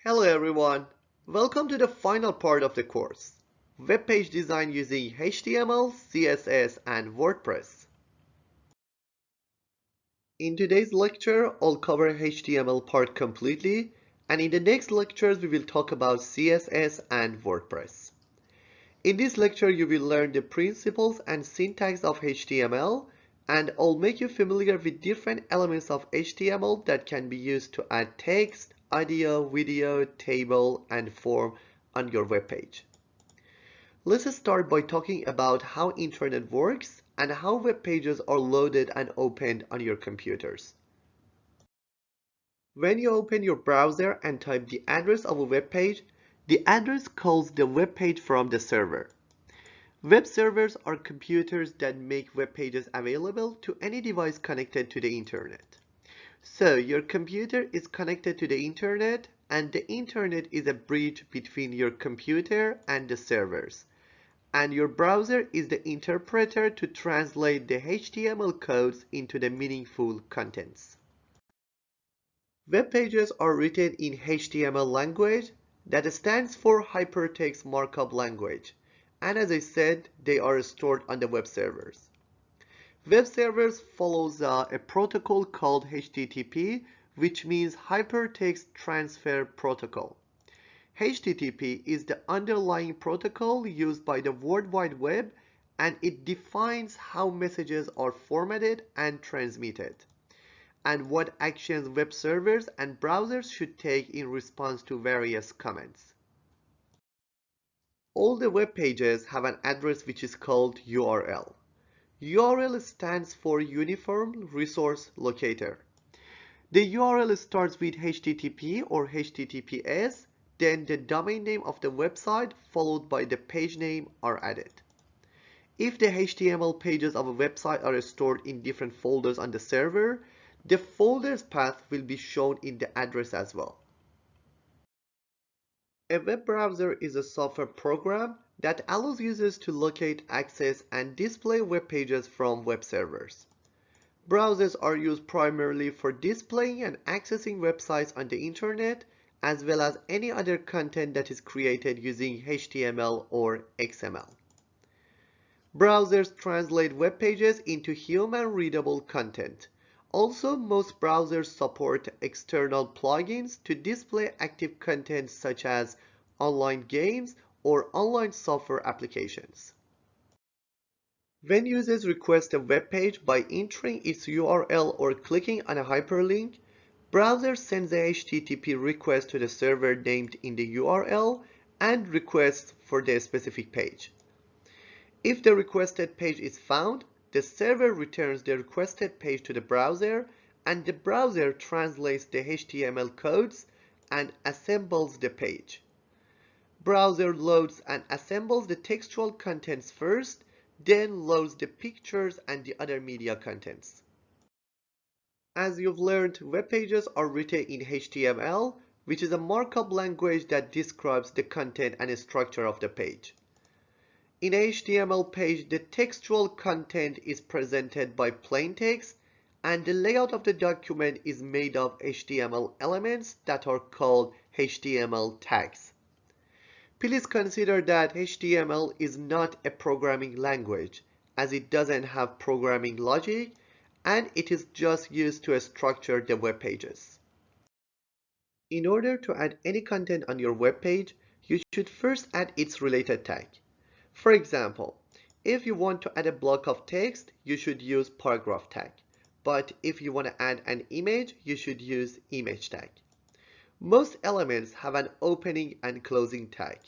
Hello everyone, welcome to the final part of the course, web page design using HTML, CSS and WordPress. In today's lecture, I'll cover HTML part completely, and in the next lectures we will talk about CSS and WordPress. In this lecture you will learn the principles and syntax of HTML, and I'll make you familiar with different elements of HTML that can be used to add text, audio, video, table, and form on your web page. Let's start by talking about how internet works and how web pages are loaded and opened on your computers. When you open your browser and type the address of a web page, the address calls the web page from the server. Web servers are computers that make web pages available to any device connected to the internet. So your computer is connected to the internet, and the internet is a bridge between your computer and the servers. And your browser is the interpreter to translate the HTML codes into the meaningful contents. Web pages are written in HTML language that stands for Hypertext Markup Language. And as I said, they are stored on the web servers. Web servers follows a protocol called HTTP, which means Hypertext Transfer Protocol. HTTP is the underlying protocol used by the World Wide Web, and it defines how messages are formatted and transmitted, and what actions web servers and browsers should take in response to various comments. All the web pages have an address which is called URL. URL stands for Uniform Resource Locator. The URL starts with HTTP or HTTPS, then the domain name of the website followed by the page name are added. If the HTML pages of a website are stored in different folders on the server, the folder's path will be shown in the address as well. A web browser is a software program that allows users to locate, access, and display web pages from web servers. Browsers are used primarily for displaying and accessing websites on the internet, as well as any other content that is created using HTML or XML. Browsers translate web pages into human-readable content. Also, most browsers support external plugins to display active content such as online games or online software applications. When users request a web page by entering its URL or clicking on a hyperlink, browser sends a HTTP request to the server named in the URL and requests for the specific page. If the requested page is found, the server returns the requested page to the browser, and the browser translates the HTML codes and assembles the page. Browser loads and assembles the textual contents first, then loads the pictures and the other media contents. As you've learned, web pages are written in HTML, which is a markup language that describes the content and structure of the page. In a HTML page, the textual content is presented by plain text, and the layout of the document is made of HTML elements that are called HTML tags. Please consider that HTML is not a programming language, as it doesn't have programming logic, and it is just used to structure the web pages. In order to add any content on your web page, you should first add its related tag. For example, if you want to add a block of text, you should use paragraph tag. But if you want to add an image, you should use image tag. Most elements have an opening and closing tag.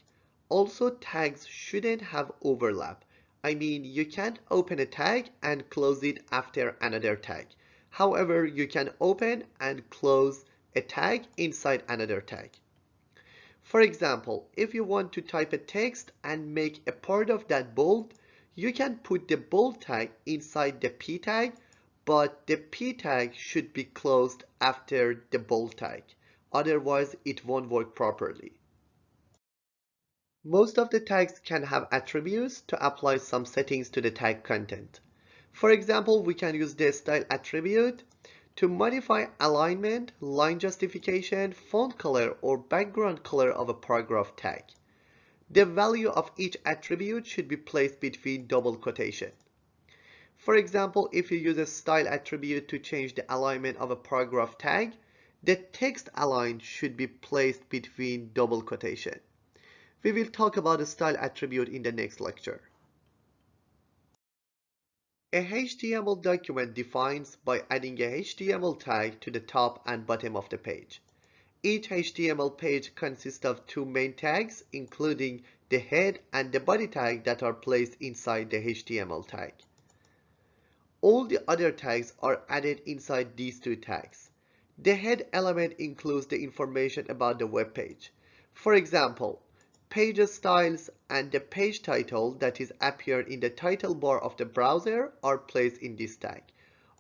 Also, tags shouldn't have overlap. I mean, you can't open a tag and close it after another tag. However, you can open and close a tag inside another tag. For example, if you want to type a text and make a part of that bold, you can put the bold tag inside the p tag, but the p tag should be closed after the bold tag. Otherwise, it won't work properly. Most of the tags can have attributes to apply some settings to the tag content. For example, we can use the style attribute to modify alignment, line justification, font color, or background color of a paragraph tag. The value of each attribute should be placed between double quotation. For example, if you use a style attribute to change the alignment of a paragraph tag, the text align should be placed between double quotation. We will talk about the style attribute in the next lecture. A HTML document defines by adding a HTML tag to the top and bottom of the page. Each HTML page consists of two main tags, including the head and the body tag that are placed inside the HTML tag. All the other tags are added inside these two tags. The head element includes the information about the web page. For example, page styles and the page title that is appeared in the title bar of the browser are placed in this tag.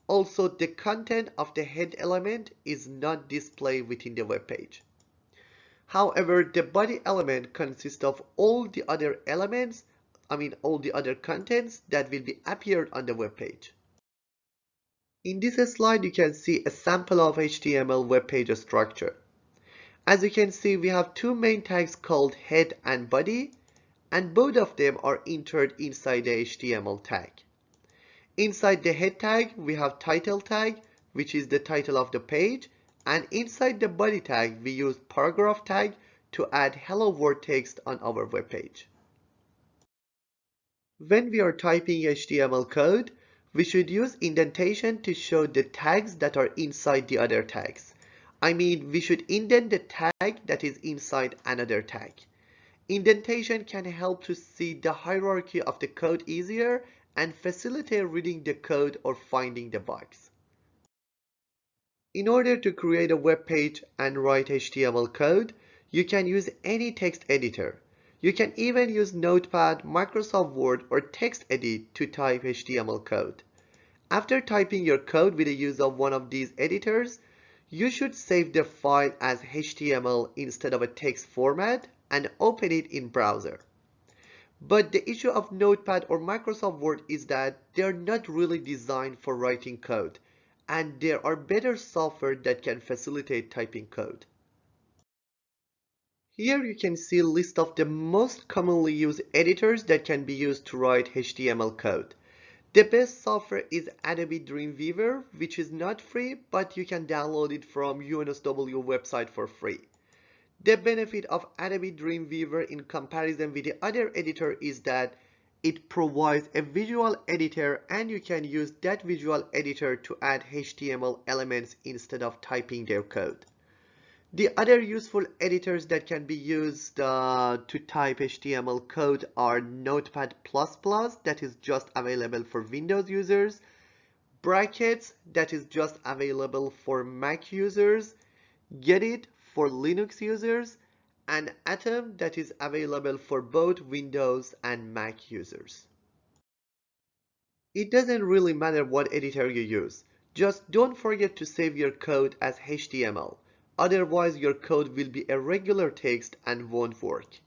Also, the content of the head element is not displayed within the web page. However, the body element consists of all the other elements, all the other contents that will be appeared on the web page. In this slide, you can see a sample of HTML web page structure. As you can see, we have two main tags called head and body, and both of them are entered inside the HTML tag. Inside the head tag, we have title tag, which is the title of the page, and inside the body tag, we use paragraph tag to add hello world text on our web page. When we are typing HTML code, we should use indentation to show the tags that are inside the other tags. We should indent the tag that is inside another tag. Indentation can help to see the hierarchy of the code easier and facilitate reading the code or finding the bugs. In order to create a web page and write HTML code, you can use any text editor. You can even use Notepad, Microsoft Word, or TextEdit to type HTML code. After typing your code with the use of one of these editors, you should save the file as HTML instead of a text format and open it in browser. But the issue of Notepad or Microsoft Word is that they're not really designed for writing code, and there are better software that can facilitate typing code. Here you can see a list of the most commonly used editors that can be used to write HTML code. The best software is Adobe Dreamweaver, which is not free, but you can download it from UNSW website for free. The benefit of Adobe Dreamweaver in comparison with the other editor is that it provides a visual editor, and you can use that visual editor to add HTML elements instead of typing their code. The other useful editors that can be used to type HTML code are Notepad++, that is just available for Windows users, Brackets, that is just available for Mac users, Gedit for Linux users, and Atom, that is available for both Windows and Mac users. It doesn't really matter what editor you use. Just don't forget to save your code as HTML. Otherwise, your code will be a regular text and won't work.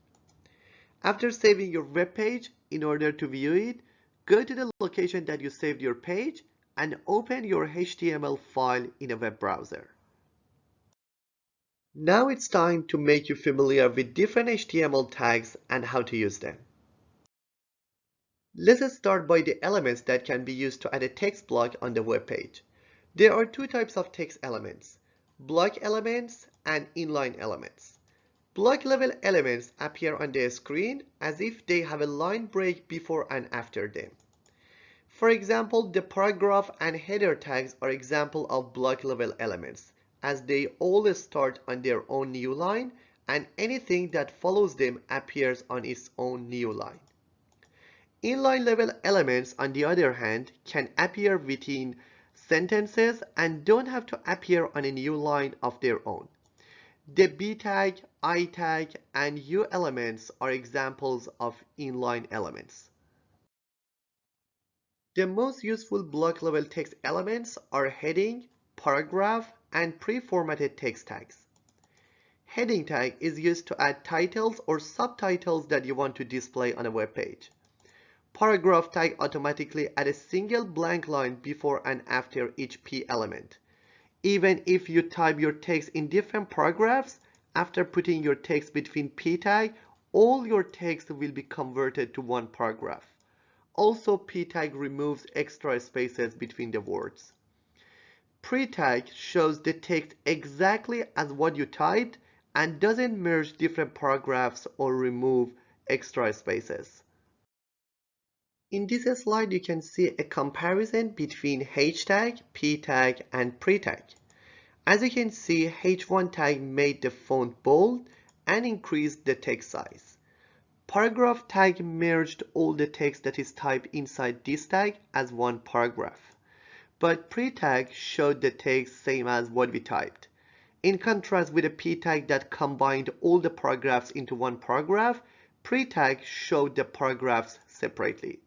After saving your web page, in order to view it, go to the location that you saved your page and open your HTML file in a web browser. Now it's time to make you familiar with different HTML tags and how to use them. Let's start by the elements that can be used to add a text block on the web page. There are two types of text elements: block elements and inline elements. Block level elements appear on the screen as if they have a line break before and after them. For example, the paragraph and header tags are examples of block level elements, as they all start on their own new line, and anything that follows them appears on its own new line. Inline level elements, on the other hand, can appear within sentences and don't have to appear on a new line of their own. The B tag, I tag, and U elements are examples of inline elements. The most useful block level text elements are heading, paragraph, and pre-formatted text tags. Heading tag is used to add titles or subtitles that you want to display on a web page. Paragraph tag automatically adds a single blank line before and after each P element. Even if you type your text in different paragraphs, after putting your text between p tag, all your text will be converted to one paragraph. Also, p tag removes extra spaces between the words. Pre tag shows the text exactly as what you typed and doesn't merge different paragraphs or remove extra spaces. In this slide, you can see a comparison between H tag, P tag, and pre tag. As you can see, H1 tag made the font bold and increased the text size. Paragraph tag merged all the text that is typed inside this tag as one paragraph. But pre tag showed the text same as what we typed. In contrast with a p tag that combined all the paragraphs into one paragraph, pre tag showed the paragraphs separately.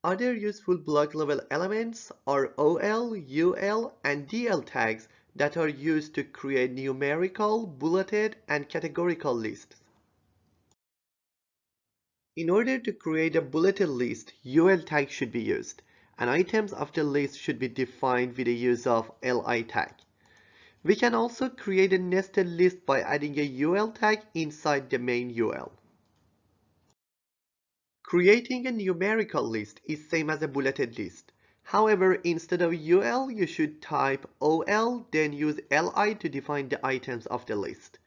Other useful block level elements are OL, UL, and DL tags that are used to create numerical, bulleted, and categorical lists. In order to create a bulleted list, UL tag should be used, and items of the list should be defined with the use of LI tag. We can also create a nested list by adding a UL tag inside the main UL. Creating a numerical list is same as a bulleted list. However, instead of UL, you should type OL, then use LI to define the items of the list.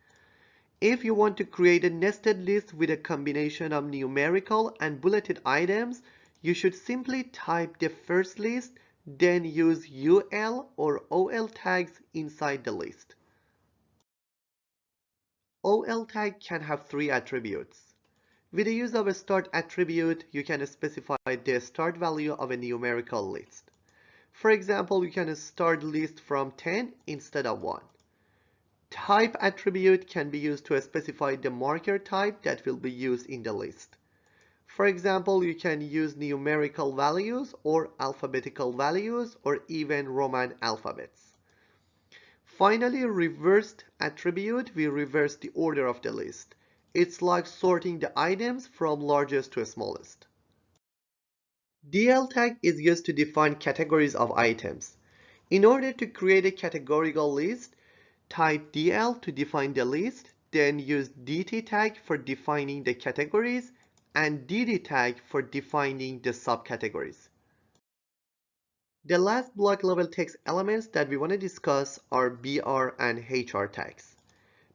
If you want to create a nested list with a combination of numerical and bulleted items, you should simply type the first list, then use UL or OL tags inside the list. OL tag can have three attributes. With the use of a start attribute, you can specify the start value of a numerical list. For example, you can start list from 10 instead of 1. Type attribute can be used to specify the marker type that will be used in the list. For example, you can use numerical values or alphabetical values or even Roman alphabets. Finally, reversed attribute will reverse the order of the list. It's like sorting the items from largest to smallest. DL tag is used to define categories of items. In order to create a categorical list, type DL to define the list, then use DT tag for defining the categories and DD tag for defining the subcategories. The last block level text elements that we want to discuss are BR and HR tags.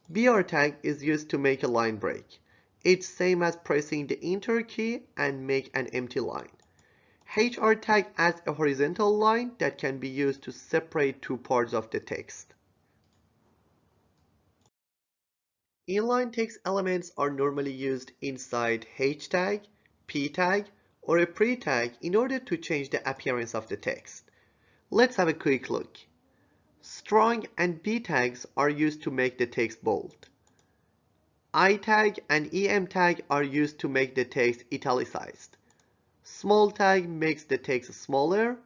BR tag is used to make a line break. It's same as pressing the enter key and make an empty line. HR tag adds a horizontal line that can be used to separate two parts of the text. Inline text elements are normally used inside H tag, P tag, or a pre tag in order to change the appearance of the text. Let's have a quick look. Strong and B tags are used to make the text bold. I tag and EM tag are used to make the text italicized. Small tag makes the text smaller.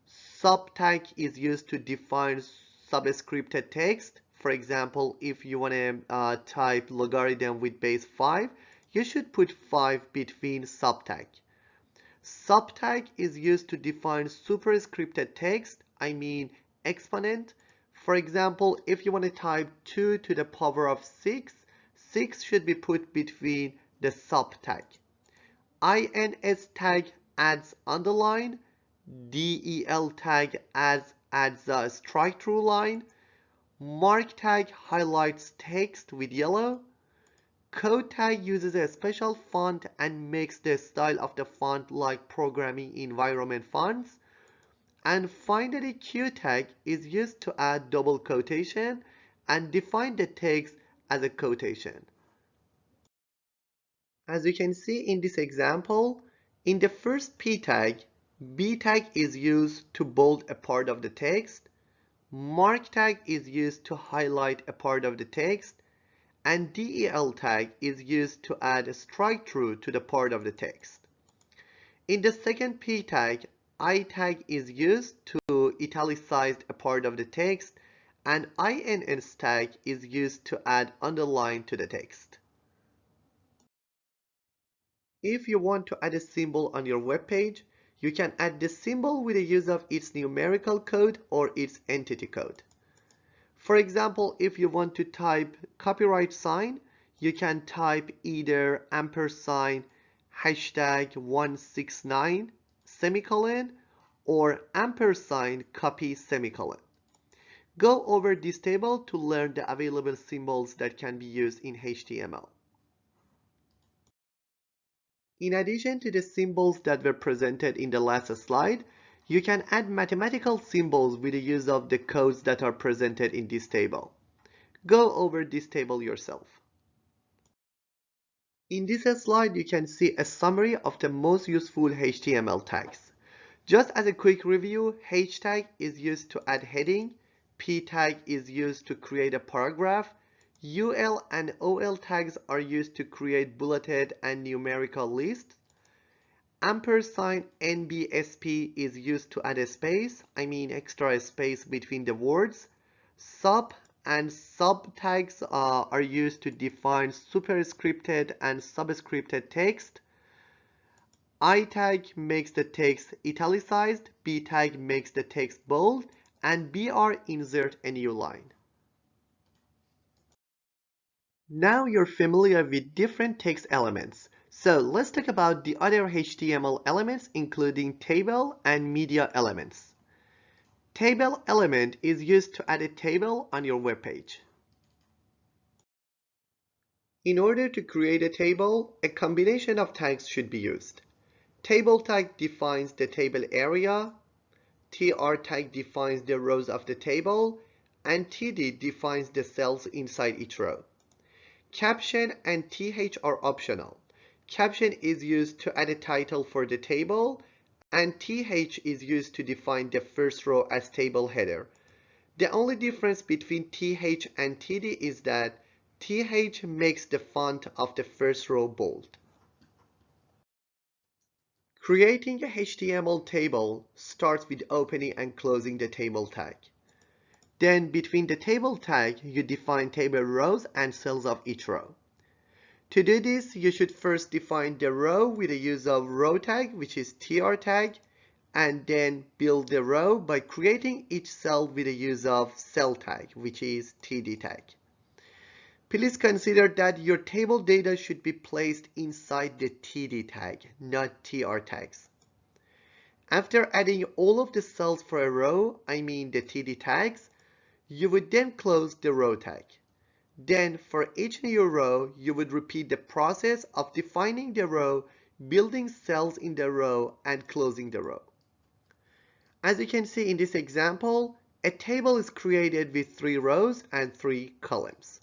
Sub tag is used to define subscripted text. For example, if you want to type logarithm with base 5, you should put 5 between subtag. Subtag is used to define superscripted text, I mean exponent. For example, if you want to type 2 to the power of 6, 6 should be put between the subtag. INS tag adds underline, DEL tag adds a strike through line, mark tag highlights text with yellow, code tag uses a special font and makes the style of the font like programming environment fonts, and finally Q tag is used to add double quotation and define the text as a quotation. As you can see in this example, in the first P tag, B tag is used to bold a part of the text, mark tag is used to highlight a part of the text, and DEL tag is used to add a strike through to the part of the text. In the second P tag, I tag is used to italicize a part of the text, and INS tag is used to add underline to the text. If you want to add a symbol on your web page, You can add the symbol with the use of its numerical code or its entity code. For example, if you want to type copyright sign, you can type either ampersand hashtag 169 semicolon or ampersand copy semicolon. Go over this table to learn the available symbols that can be used in HTML. In addition to the symbols that were presented in the last slide, you can add mathematical symbols with the use of the codes that are presented in this table. Go over this table yourself. In this slide, you can see a summary of the most useful HTML tags. Just as a quick review, H tag is used to add heading, P tag is used to create a paragraph, UL and OL tags are used to create bulleted and numerical lists. Ampersand NBSP is used to add a space, extra space between the words. Sub and sub tags are used to define superscripted and subscripted text. I tag makes the text italicized, B tag makes the text bold, and BR insert a new line. Now you're familiar with different text elements. So let's talk about the other HTML elements, including table and media elements. Table element is used to add a table on your web page. In order to create a table, a combination of tags should be used. Table tag defines the table area, TR tag defines the rows of the table, and TD defines the cells inside each row. Caption and TH are optional. Caption is used to add a title for the table, and TH is used to define the first row as table header. The only difference between TH and TD is that TH makes the font of the first row bold. Creating a HTML table starts with opening and closing the table tag. Then between the table tag, you define table rows and cells of each row. To do this, you should first define the row with the use of row tag, which is TR tag, and then build the row by creating each cell with the use of cell tag, which is TD tag. Please consider that your table data should be placed inside the TD tag, not TR tags. After adding all of the cells for a row, the TD tags, you would then close the row tag. Then for each new row, you would repeat the process of defining the row, building cells in the row, and closing the row. As you can see in this example, a table is created with 3 rows and 3 columns.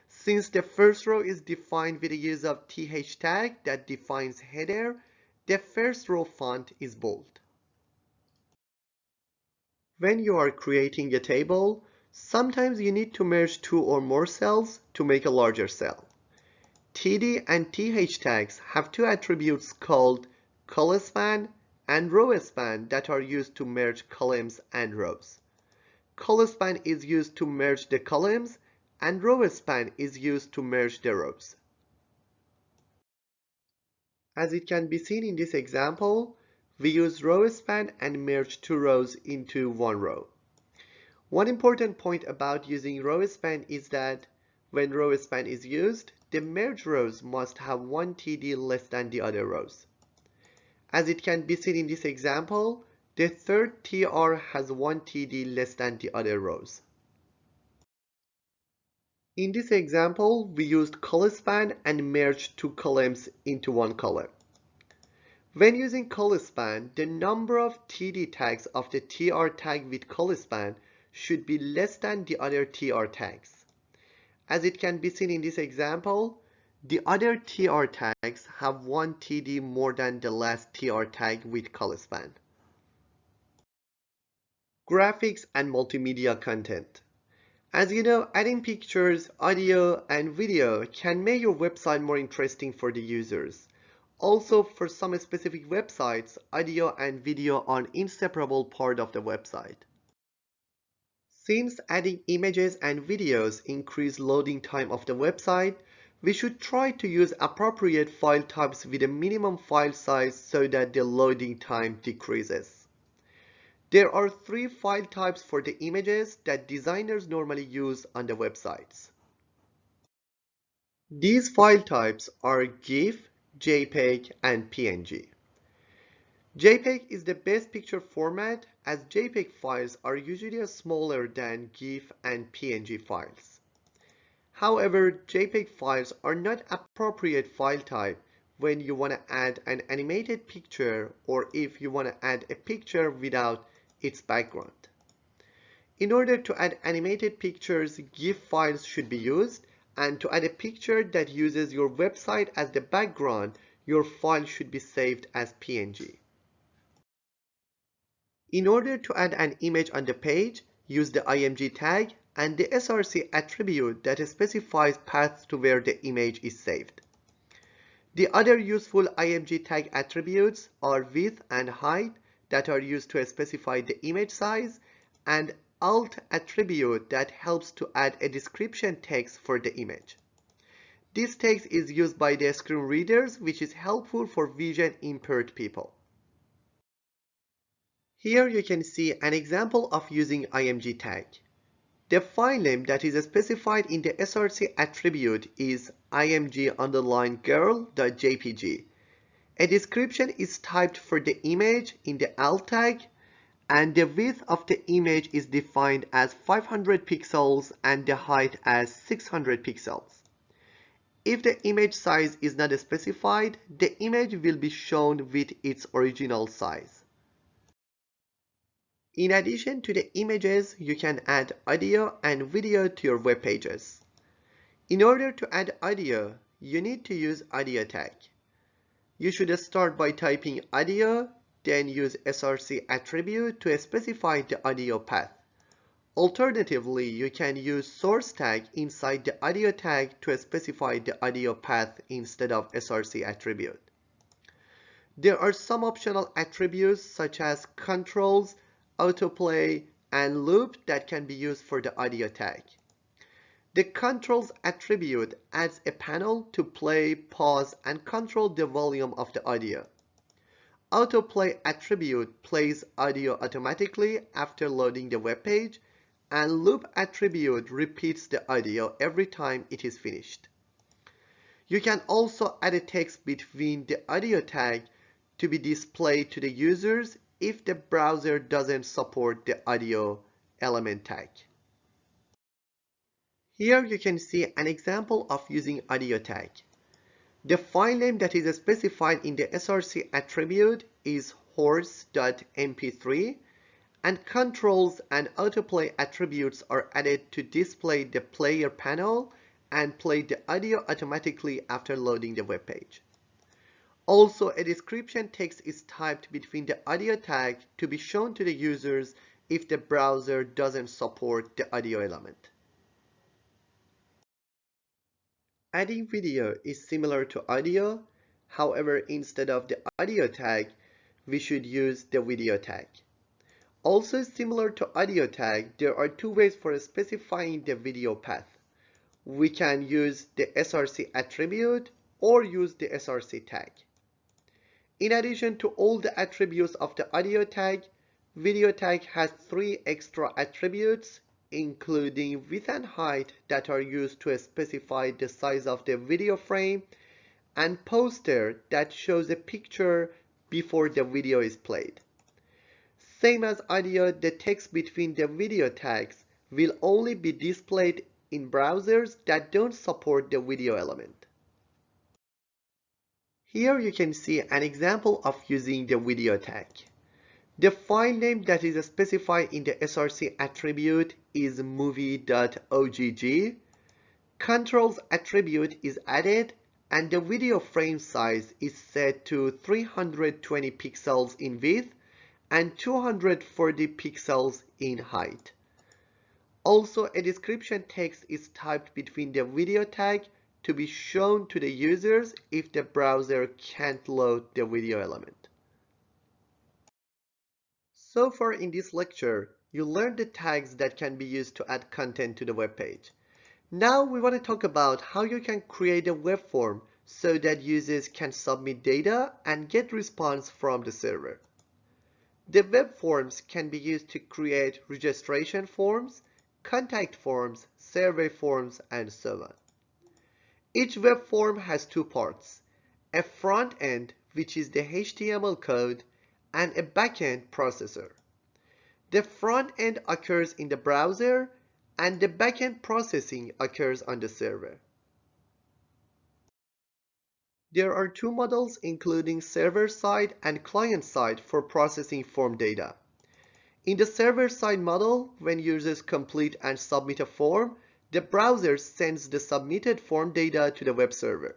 Since the first row is defined with the use of TH tag that defines header, the first row font is bold. When you are creating a table, sometimes you need to merge 2 or more cells to make a larger cell. TD and TH tags have 2 attributes called colspan and rowspan that are used to merge columns and rows. Colspan is used to merge the columns, and rowspan is used to merge the rows. As it can be seen in this example, we use rowspan and merge 2 rows into 1 row. One important point about using rowspan is that when rowspan is used, the merged rows must have 1 TD less than the other rows. As it can be seen in this example, the third TR has 1 TD less than the other rows. In this example, we used colspan and merged 2 columns into 1 column. When using colspan, the number of TD tags of the TR tag with colspan should be less than the other TR tags. As it can be seen in this example, the other TR tags have 1 TD more than the last TR tag with colspan. Graphics and multimedia content. As you know, adding pictures, audio, and video can make your website more interesting for the users. Also, for some specific websites, audio and video are an inseparable part of the website. Since adding images and videos increase loading time of the website, We should try to use appropriate file types with a minimum file size so that the loading time decreases. There are 3 file types for the images that designers normally use on the websites. These file types are GIF, JPEG, and PNG. JPEG is the best picture format as JPEG files are usually smaller than GIF and PNG files. However, JPEG files are not appropriate file type when you want to add an animated picture or if you want to add a picture without its background. In order to add animated pictures, GIF files should be used, and to add a picture that uses your website as the background, your file should be saved as PNG. In order to add an image on the page, use the img tag and the src attribute that specifies paths to where the image is saved. The other useful img tag attributes are width and height that are used to specify the image size, and alt attribute that helps to add a description text for the image. This text is used by the screen readers, which is helpful for vision impaired people. Here you can see an example of using img tag. The file name that is specified in the src attribute is img_girl.jpg. A description is typed for the image in the alt tag, and the width of the image is defined as 500 pixels and the height as 600 pixels. If the image size is not specified, the image will be shown with its original size. In addition to the images, you can add audio and video to your web pages. In order to add audio, you need to use audio tag. You should start by typing audio, then use src attribute to specify the audio path. Alternatively, you can use source tag inside the audio tag to specify the audio path instead of src attribute. There are some optional attributes such as controls, autoplay, and loop that can be used for the audio tag. The controls attribute adds a panel to play, pause, and control the volume of the audio. Autoplay attribute plays audio automatically after loading the web page, and loop attribute repeats the audio every time it is finished. You can also add a text between the audio tag to be displayed to the users if the browser doesn't support the audio element tag. Here you can see an example of using audio tag. The file name that is specified in the src attribute is horse.mp3, and controls and autoplay attributes are added to display the player panel and play the audio automatically after loading the web page. Also, a description text is typed between the audio tag to be shown to the users if the browser doesn't support the audio element. Adding video is similar to audio. However, instead of the audio tag, we should use the video tag. Also similar to audio tag, there are 2 ways for specifying the video path. We can use the src attribute or use the src tag. In addition to all the attributes of the audio tag, video tag has 3 extra attributes, including width and height that are used to specify the size of the video frame, and poster that shows a picture before the video is played. Same as audio, the text between the video tags will only be displayed in browsers that don't support the video element. Here you can see an example of using the video tag. The file name that is specified in the src attribute is movie.ogg. Controls attribute is added, and the video frame size is set to 320 pixels in width and 240 pixels in height. Also, a description text is typed between the video tag to be shown to the users if the browser can't load the video element. So far in this lecture, you learned the tags that can be used to add content to the web page. Now we want to talk about how you can create a web form so that users can submit data and get response from the server. The web forms can be used to create registration forms, contact forms, survey forms, and so on. Each web form has two parts, a front end, which is the HTML code, and a backend processor. The front end occurs in the browser, and the backend processing occurs on the server. There are two models including server-side and client-side for processing form data. In the server-side model, when users complete and submit a form, the browser sends the submitted form data to the web server.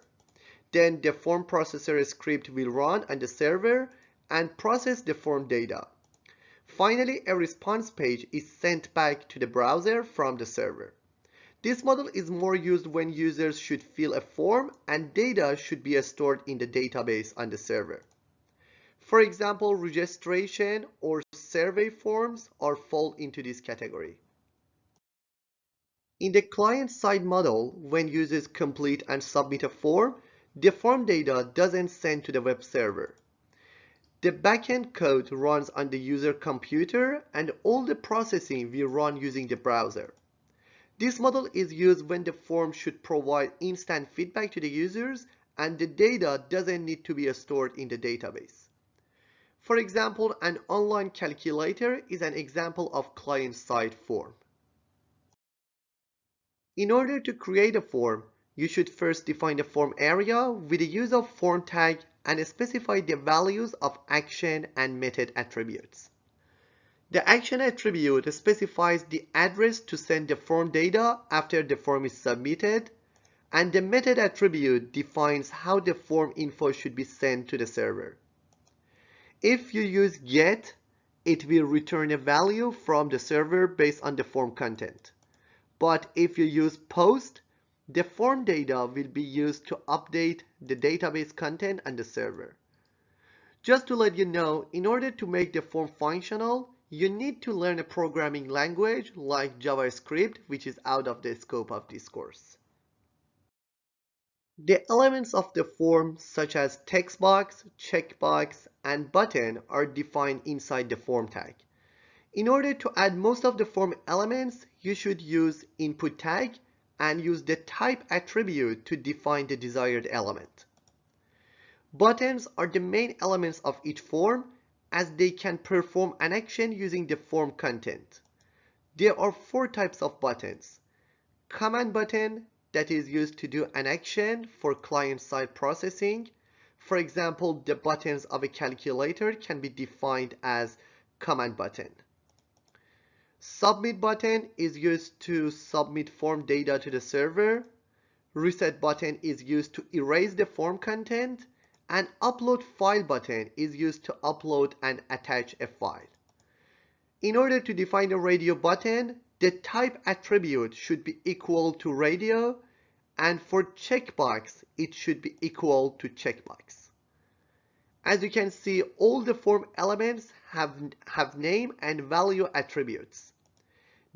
Then the form processor script will run on the server and process the form data. Finally, a response page is sent back to the browser from the server. This model is more used when users should fill a form and data should be stored in the database on the server. For example, registration or survey forms fall into this category. In the client-side model, when users complete and submit a form, the form data doesn't send to the web server. The backend code runs on the user computer and all the processing will run using the browser. This model is used when the form should provide instant feedback to the users and the data doesn't need to be stored in the database. For example, an online calculator is an example of client-side form. In order to create a form, you should first define the form area with the use of form tag and specify the values of action and method attributes. The action attribute specifies the address to send the form data after the form is submitted, and the method attribute defines how the form info should be sent to the server. If you use get, it will return a value from the server based on the form content. But if you use post, the form data will be used to update the database content on the server. Just to let you know, in order to make the form functional, you need to learn a programming language like JavaScript, which is out of the scope of this course. The elements of the form, such as text box, checkbox, and button, are defined inside the form tag. In order to add most of the form elements, you should use input tag and use the type attribute to define the desired element. Buttons are the main elements of each form as they can perform an action using the form content. There are four types of buttons. Command button, that is used to do an action for client-side processing. For example, the buttons of a calculator can be defined as command button. Submit button is used to submit form data to the server. Reset button is used to erase the form content. And upload file button is used to upload and attach a file. In order to define a radio button, the type attribute should be equal to radio, and for checkbox, it should be equal to checkbox. As you can see, all the form elements have name and value attributes.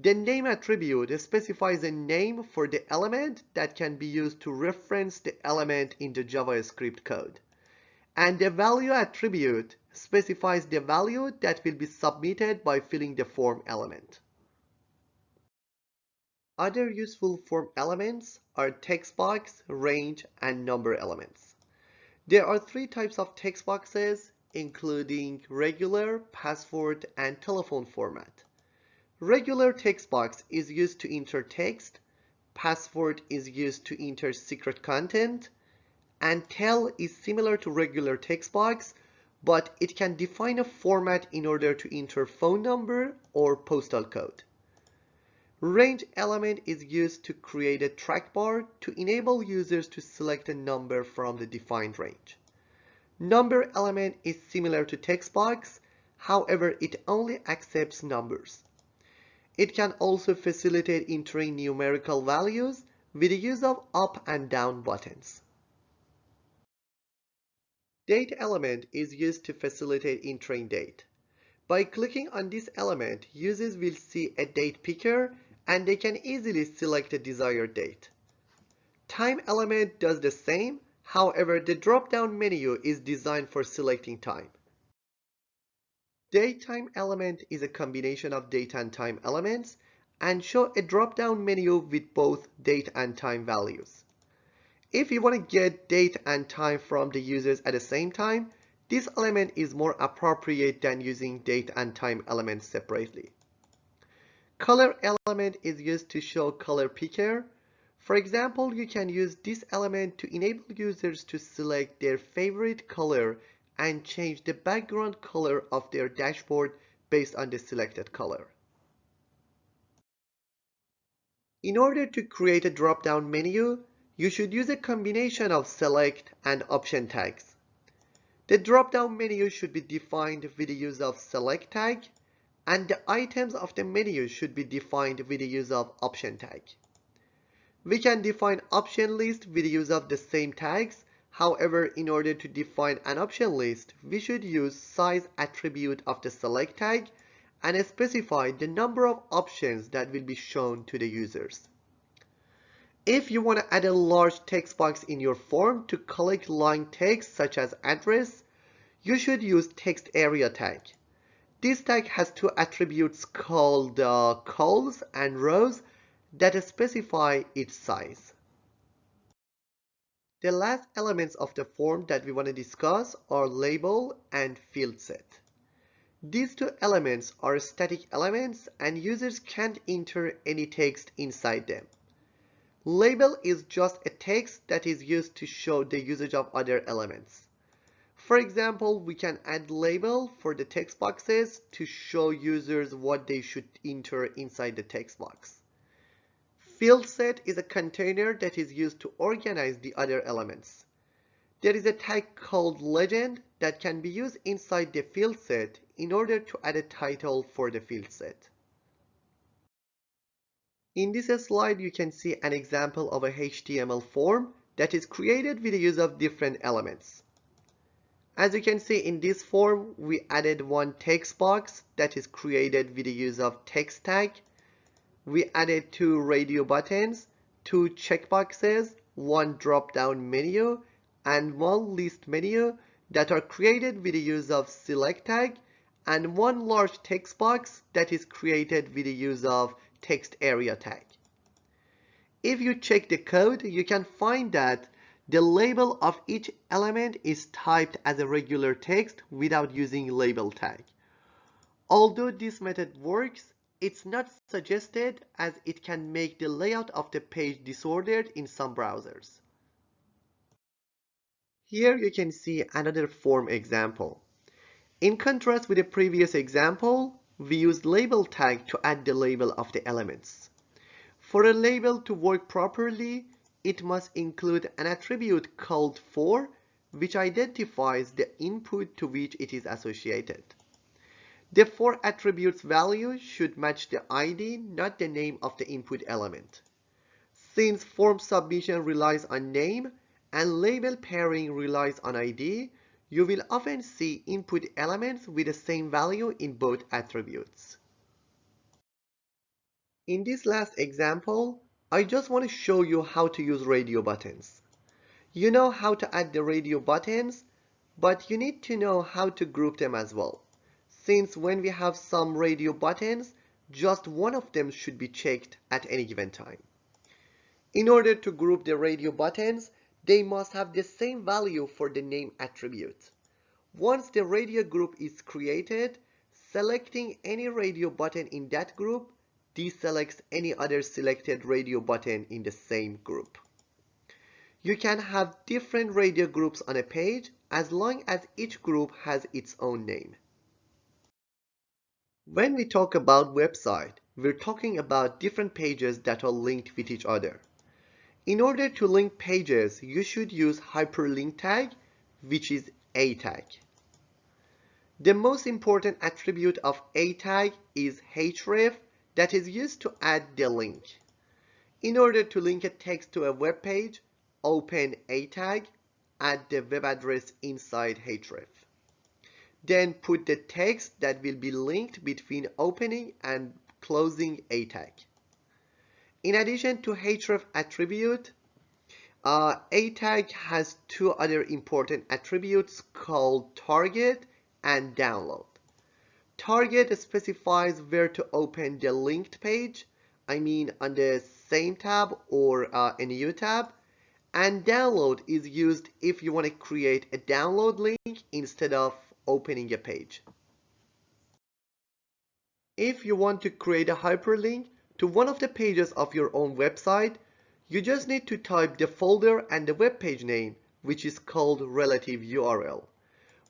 The name attribute specifies a name for the element that can be used to reference the element in the JavaScript code. And the value attribute specifies the value that will be submitted by filling the form element. Other useful form elements are text box, range, and number elements. There are three types of text boxes, including regular, password, and telephone format. Regular text box is used to enter text, password is used to enter secret content, and tel is similar to regular text box, but it can define a format in order to enter phone number or postal code. Range element is used to create a trackbar to enable users to select a number from the defined range. Number element is similar to text box, however, it only accepts numbers. It can also facilitate entering numerical values with the use of up and down buttons. Date element is used to facilitate entering date. By clicking on this element, users will see a date picker and they can easily select a desired date. Time element does the same, however, the drop-down menu is designed for selecting time. Datetime element is a combination of date and time elements and show a drop-down menu with both date and time values. If you want to get date and time from the users at the same time, this element is more appropriate than using date and time elements separately. Color element is used to show color picker. For example, you can use this element to enable users to select their favorite color and change the background color of their dashboard based on the selected color. In order to create a drop-down menu, you should use a combination of select and option tags. The drop-down menu should be defined with the use of select tag, and the items of the menu should be defined with the use of option tag. We can define option list with the use of the same tags. However, in order to define an option list, we should use size attribute of the select tag and specify the number of options that will be shown to the users. If you want to add a large text box in your form to collect long text such as address, you should use text area tag. This tag has two attributes called columns and rows that specify its size. The last elements of the form that we want to discuss are label and field set. These two elements are static elements and users can't enter any text inside them. Label is just a text that is used to show the usage of other elements. For example, we can add label for the text boxes to show users what they should enter inside the text box. Field set is a container that is used to organize the other elements. There is a tag called legend that can be used inside the field set in order to add a title for the field set. In this slide, you can see an example of a HTML form that is created with the use of different elements. As you can see in this form, we added one text box that is created with the use of text tag. We added two radio buttons, two checkboxes, one drop-down menu, and one list menu that are created with the use of select tag, and one large text box that is created with the use of text area tag. If you check the code, you can find that the label of each element is typed as a regular text without using label tag. Although this method works, it's not suggested as it can make the layout of the page disordered in some browsers. Here you can see another form example. In contrast with the previous example, we used label tag to add the label of the elements. For a label to work properly, it must include an attribute called for, which identifies the input to which it is associated. The for attribute's value should match the ID, not the name of the input element. Since form submission relies on name and label pairing relies on ID, you will often see input elements with the same value in both attributes. In this last example, I just want to show you how to use radio buttons. You know how to add the radio buttons, but you need to know how to group them as well. Since when we have some radio buttons, just one of them should be checked at any given time. In order to group the radio buttons, they must have the same value for the name attribute. Once the radio group is created, selecting any radio button in that group deselects any other selected radio button in the same group. You can have different radio groups on a page as long as each group has its own name. When we talk about website, we're talking about different pages that are linked with each other. In order to link pages, you should use hyperlink tag, which is a tag. The most important attribute of a tag is href, that is used to add the link. In order to link a text to a web page, open a tag, add the web address inside href. Then put the text that will be linked between opening and closing a tag. In addition to href attribute, a tag has two other important attributes called target and download. Target specifies where to open the linked page, I mean on the same tab or a new tab, and download is used if you want to create a download link instead of opening a page. If you want to create a hyperlink to one of the pages of your own website, you just need to type the folder and the web page name, which is called relative URL.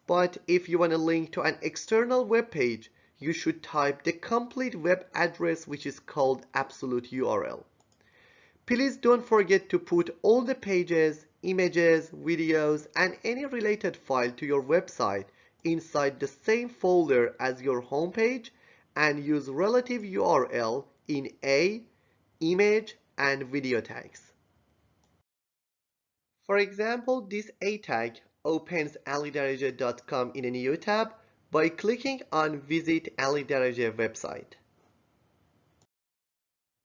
But if you want to link to an external web page, you should type the complete web address, which is called absolute URL. Please don't forget to put all the pages, images, videos, and any related file to your website inside the same folder as your homepage and use relative URL in a, image, and video tags. For example, this A tag opens alidaraja.com in a new tab by clicking on Visit Ali Daraja website.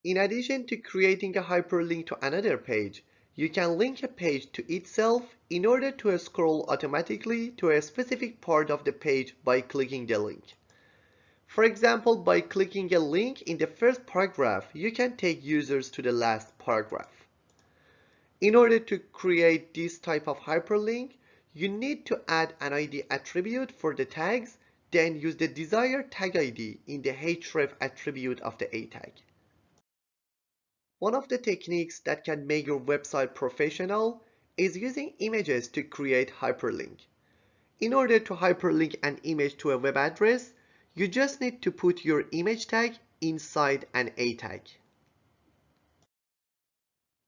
In addition to creating a hyperlink to another page, you can link a page to itself in order to scroll automatically to a specific part of the page by clicking the link. For example, by clicking a link in the first paragraph, you can take users to the last paragraph. In order to create this type of hyperlink, you need to add an ID attribute for the tags, then use the desired tag ID in the href attribute of the A tag. One of the techniques that can make your website professional is using images to create hyperlink. In order to hyperlink an image to a web address, you just need to put your image tag inside an A tag.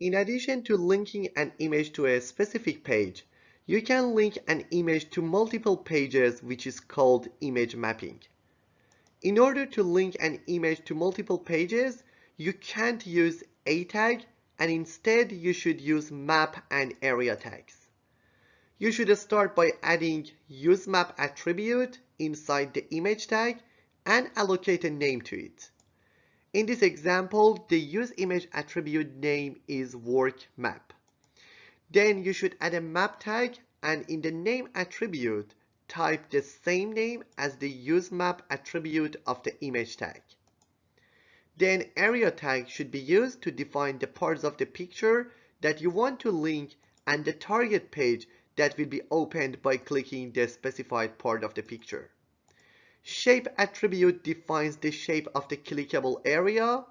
In addition to linking an image to a specific page, you can link an image to multiple pages, which is called image mapping. In order to link an image to multiple pages, you can't use A tag, and instead you should use map and area tags. You should start by adding useMap attribute inside the image tag and allocate a name to it. In this example, the useImage attribute name is workmap. Then you should add a map tag, and in the name attribute, type the same name as the useMap attribute of the image tag. Then area tag should be used to define the parts of the picture that you want to link and the target page that will be opened by clicking the specified part of the picture. Shape attribute defines the shape of the clickable area.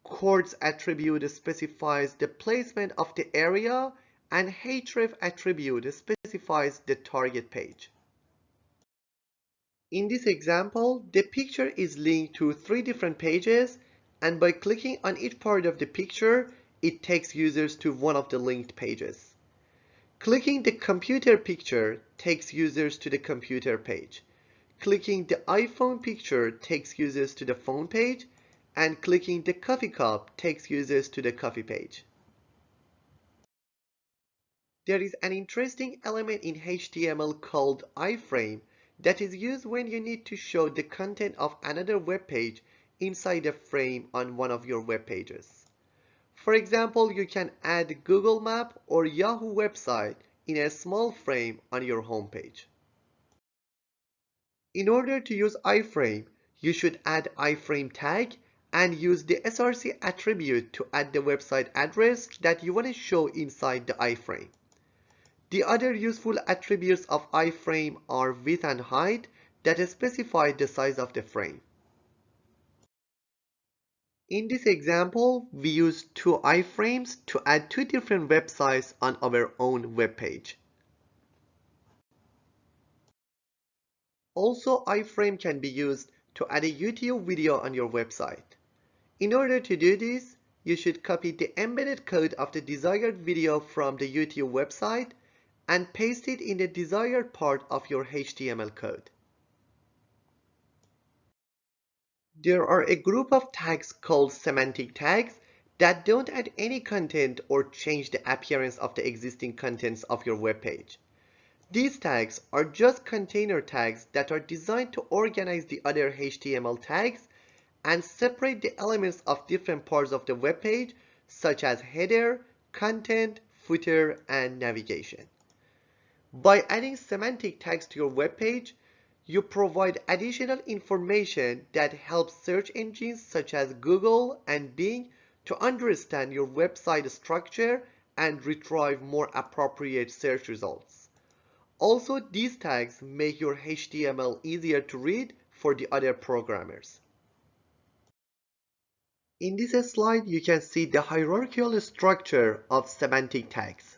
Chords attribute specifies the placement of the area, and href attribute specifies the target page. In this example, the picture is linked to 3 different pages, and by clicking on each part of the picture, it takes users to one of the linked pages. Clicking the computer picture takes users to the computer page. Clicking the iPhone picture takes users to the phone page, and clicking the coffee cup takes users to the coffee page. There is an interesting element in HTML called iframe that is used when you need to show the content of another web page inside a frame on one of your web pages. For example, you can add Google Map or Yahoo website in a small frame on your home page. In order to use iframe, you should add iframe tag and use the src attribute to add the website address that you want to show inside the iframe. The other useful attributes of iframe are width and height that specify the size of the frame. In this example, we use 2 iframes to add 2 different websites on our own web page. Also, iframe can be used to add a YouTube video on your website. In order to do this, you should copy the embedded code of the desired video from the YouTube website and paste it in the desired part of your HTML code. There are a group of tags called semantic tags that don't add any content or change the appearance of the existing contents of your web page. These tags are just container tags that are designed to organize the other HTML tags and separate the elements of different parts of the web page, such as header, content, footer, and navigation. By adding semantic tags to your web page, you provide additional information that helps search engines such as Google and Bing to understand your website structure and retrieve more appropriate search results. Also, these tags make your HTML easier to read for the other programmers. In this slide, you can see the hierarchical structure of semantic tags.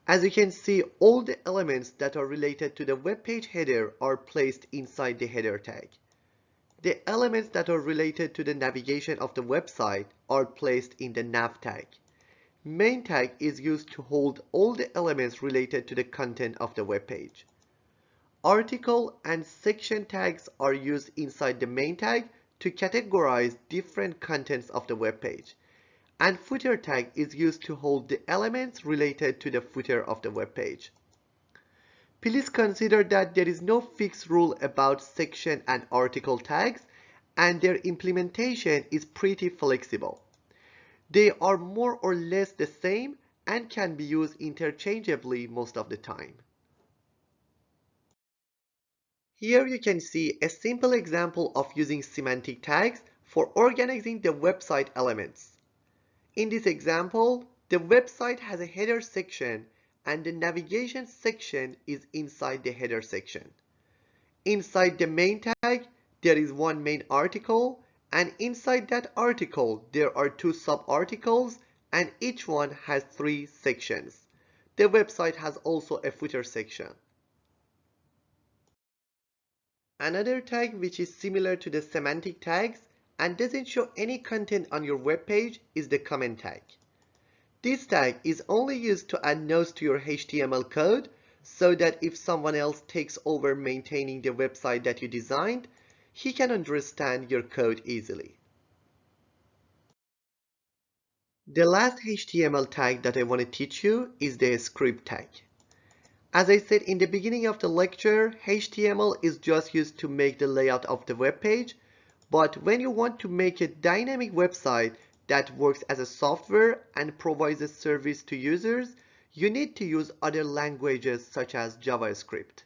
As you can see, all the elements that are related to the web page header are placed inside the header tag. The elements that are related to the navigation of the website are placed in the nav tag. Main tag is used to hold all the elements related to the content of the web page. Article and section tags are used inside the main tag to categorize different contents of the web page. And footer tag is used to hold the elements related to the footer of the web page. Please consider that there is no fixed rule about section and article tags, and their implementation is pretty flexible. They are more or less the same and can be used interchangeably most of the time. Here you can see a simple example of using semantic tags for organizing the website elements. In this example, the website has a header section and the navigation section is inside the header section. Inside the main tag, there is one main article, and inside that article, there are two sub-articles, and each one has 3 sections. The website has also a footer section. Another tag which is similar to the semantic tags and doesn't show any content on your web page is the comment tag. This tag is only used to add notes to your HTML code so that if someone else takes over maintaining the website that you designed, he can understand your code easily. The last HTML tag that I want to teach you is the script tag. As I said in the beginning of the lecture, HTML is just used to make the layout of the web page, but when you want to make a dynamic website that works as a software and provides a service to users, you need to use other languages such as JavaScript.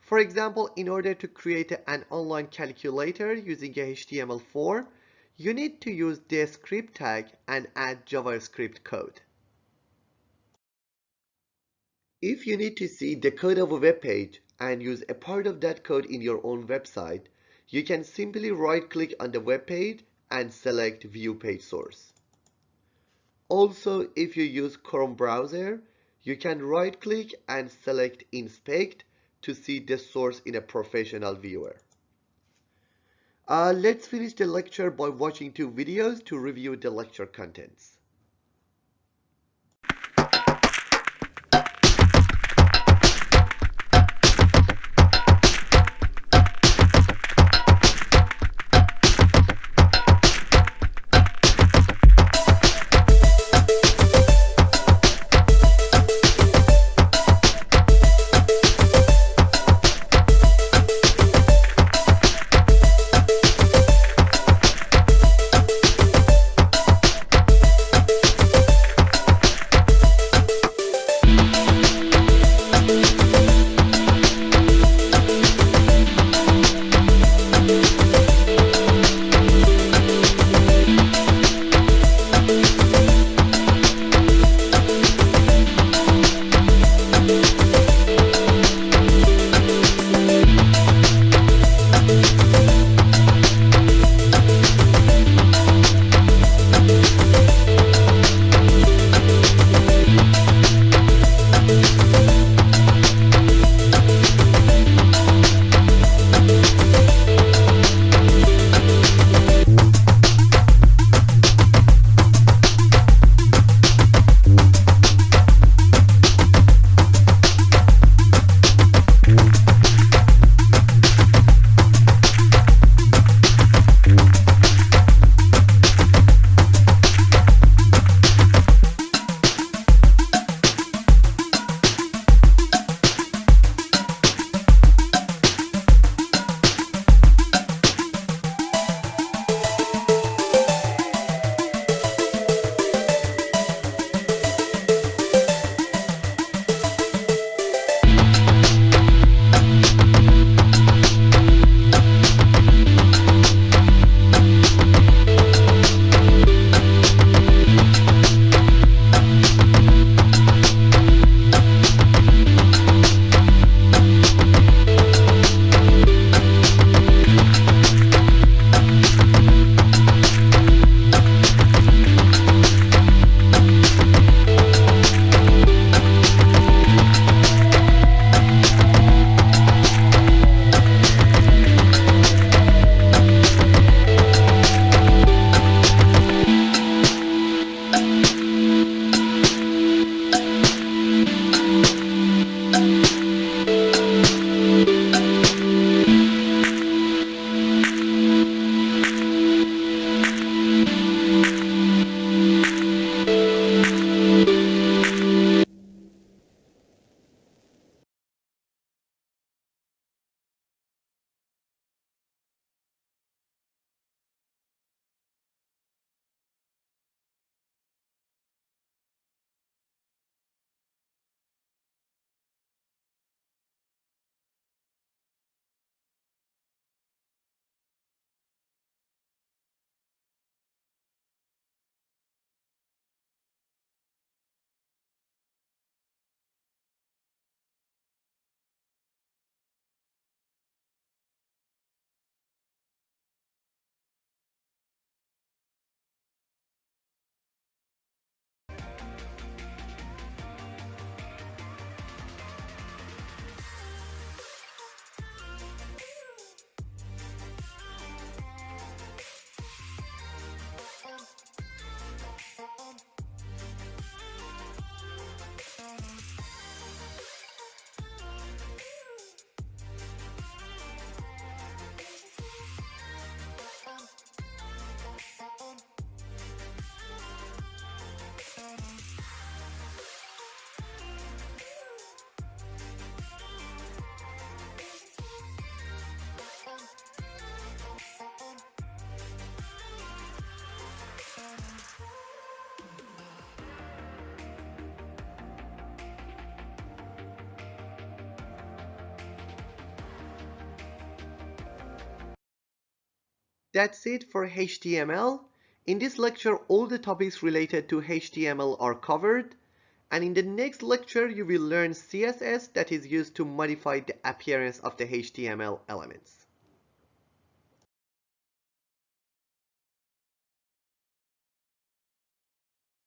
For example, in order to create an online calculator using a HTML form, you need to use the script tag and add JavaScript code. If you need to see the code of a web page and use a part of that code in your own website, you can simply right-click on the web page and select View Page Source. Also, if you use Chrome browser, you can right-click and select Inspect to see the source in a professional viewer. Let's finish the lecture by watching 2 videos to review the lecture contents. That's it for HTML. In this lecture, all the topics related to HTML are covered. And in the next lecture, you will learn CSS that is used to modify the appearance of the HTML elements.